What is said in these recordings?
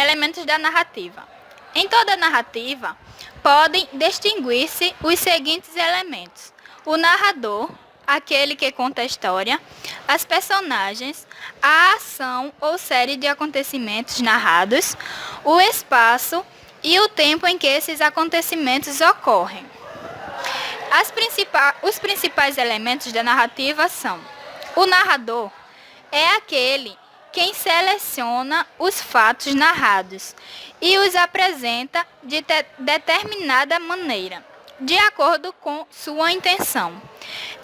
Elementos da narrativa. Em toda narrativa, podem distinguir-se os seguintes elementos: o narrador, aquele que conta a história, as personagens, a ação ou série de acontecimentos narrados, o espaço e o tempo em que esses acontecimentos ocorrem. Os principais elementos da narrativa são: o narrador é aquele quem seleciona os fatos narrados e os apresenta de determinada maneira, de acordo com sua intenção.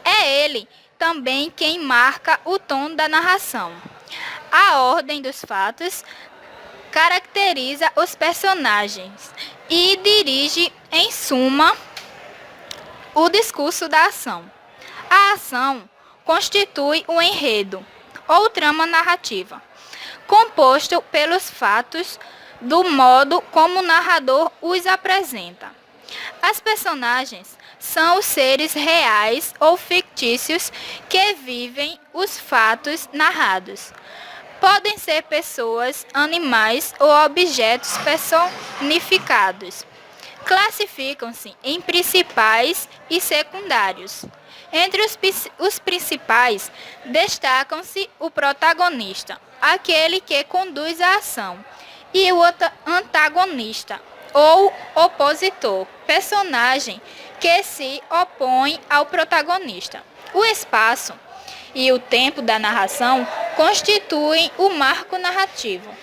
É ele também quem marca o tom da narração. A ordem dos fatos caracteriza os personagens e dirige, em suma, o discurso da ação. A ação constitui o enredo ou trama narrativa, composto pelos fatos do modo como o narrador os apresenta. As personagens são os seres reais ou fictícios que vivem os fatos narrados. Podem ser pessoas, animais ou objetos personificados. Classificam-se em principais e secundários. Entre os principais, destacam-se o protagonista, aquele que conduz a ação, e o antagonista, ou opositor, personagem que se opõe ao protagonista. O espaço e o tempo da narração constituem o marco narrativo.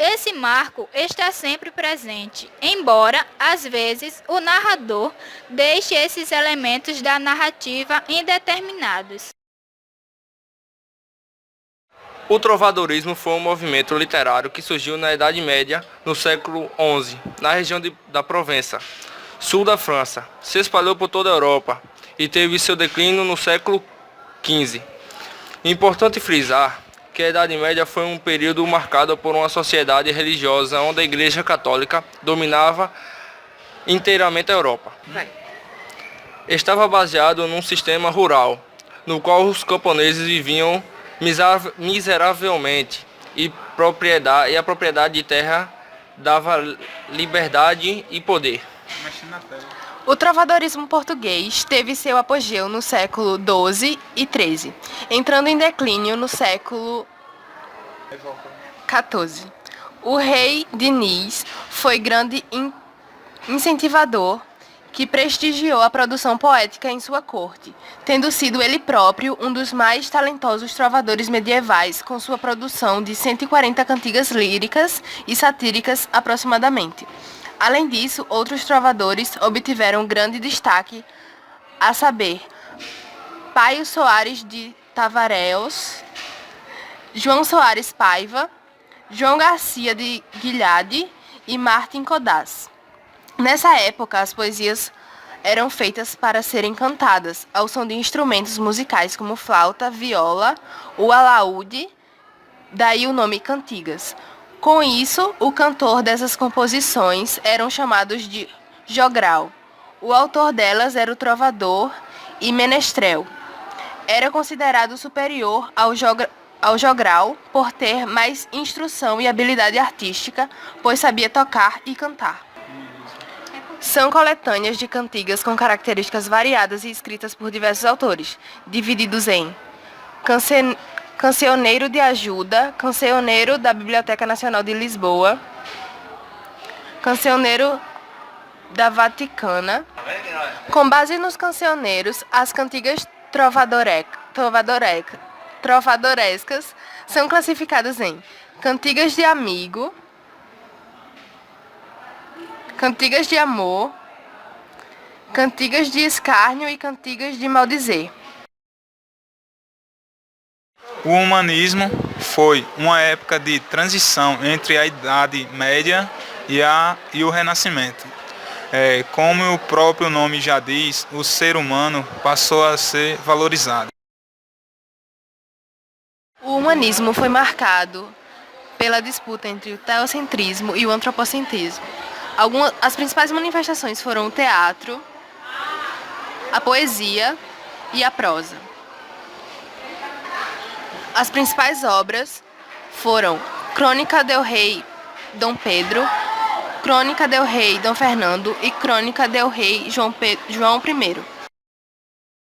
Esse marco está sempre presente, embora, às vezes, o narrador deixe esses elementos da narrativa indeterminados. O trovadorismo foi um movimento literário que surgiu na Idade Média, no século XI, na região da Provença, sul da França. Se espalhou por toda a Europa e teve seu declínio no século XV. Importante frisar que a Idade Média foi um período marcado por uma sociedade religiosa onde a Igreja Católica dominava inteiramente a Europa. Estava baseado num sistema rural, no qual os camponeses viviam miseravelmente e a propriedade de terra dava liberdade e poder. O trovadorismo português teve seu apogeu no século XII e XIII, entrando em declínio no século XIV. O rei Diniz foi grande incentivador que prestigiou a produção poética em sua corte, tendo sido ele próprio um dos mais talentosos trovadores medievais, com sua produção de 140 cantigas líricas e satíricas aproximadamente. Além disso, outros trovadores obtiveram grande destaque, a saber, Paio Soares de Tavaréus, João Soares Paiva, João Garcia de Guilhade e Martim Codaz. Nessa época, as poesias eram feitas para serem cantadas, ao som de instrumentos musicais como flauta, viola, o alaúde, daí o nome cantigas. Com isso, o cantor dessas composições eram chamados de jogral. O autor delas era o trovador e menestrel. Era considerado superior ao jogral por ter mais instrução e habilidade artística, pois sabia tocar e cantar. São coletâneas de cantigas com características variadas e escritas por diversos autores, divididos em Cancioneiro de Ajuda, Cancioneiro da Biblioteca Nacional de Lisboa, Cancioneiro da Vaticana. Com base nos cancioneiros, as cantigas trovadorescas são classificadas em cantigas de amigo, cantigas de amor, cantigas de escárnio e cantigas de maldizer. O humanismo foi uma época de transição entre a Idade Média e o Renascimento. Como o próprio nome já diz, o ser humano passou a ser valorizado. O humanismo foi marcado pela disputa entre o teocentrismo e o antropocentrismo. As principais manifestações foram o teatro, a poesia e a prosa. As principais obras foram Crônica del Rei Dom Pedro, Crônica del Rei Dom Fernando e Crônica del Rei João I.